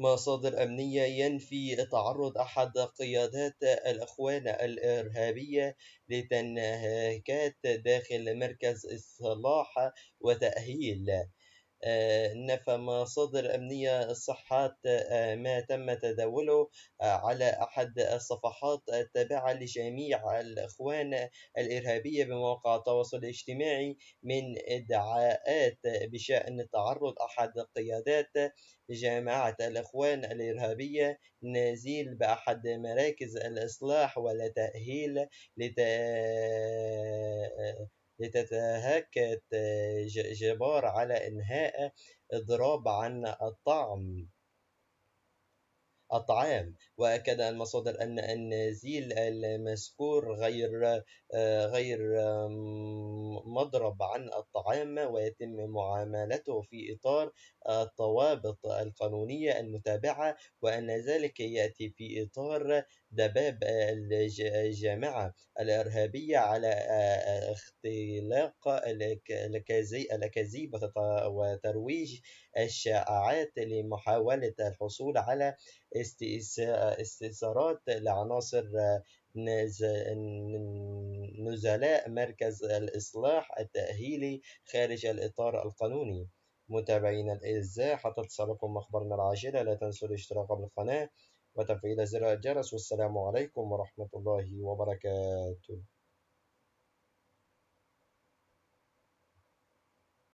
مصادر أمنية ينفي تعرض أحد قيادات الإخوان الإرهابية لتنهيكات داخل مركز إصلاح وتأهيل. نفى مصادر أمنية صحة ما تم تداوله على أحد الصفحات التابعة لجميع الإخوان الإرهابية بمواقع التواصل الاجتماعي من ادعاءات بشأن تعرض أحد قيادات جماعة الإخوان الإرهابية نزيل بأحد مراكز الإصلاح والتأهيل لتتهكت جبار على إنهاء إضراب عن الطعام. وأكد المصادر أن النزيل المذكور غير مضرب عن الطعام، ويتم معاملته في إطار الضوابط القانونية المتبعة، وأن ذلك يأتي في إطار دباب الجماعة الإرهابية على اختلاق الأكاذيب وترويج الشائعات لمحاولة الحصول على استئثارات لعناصر نزلاء مركز الإصلاح التأهيلي خارج الإطار القانوني. متابعينا الأعزاء، حتى تصلكم أخبارنا العاجلة لا تنسوا الاشتراك بالقناة وتفعيل زر الجرس، والسلام عليكم ورحمة الله وبركاته.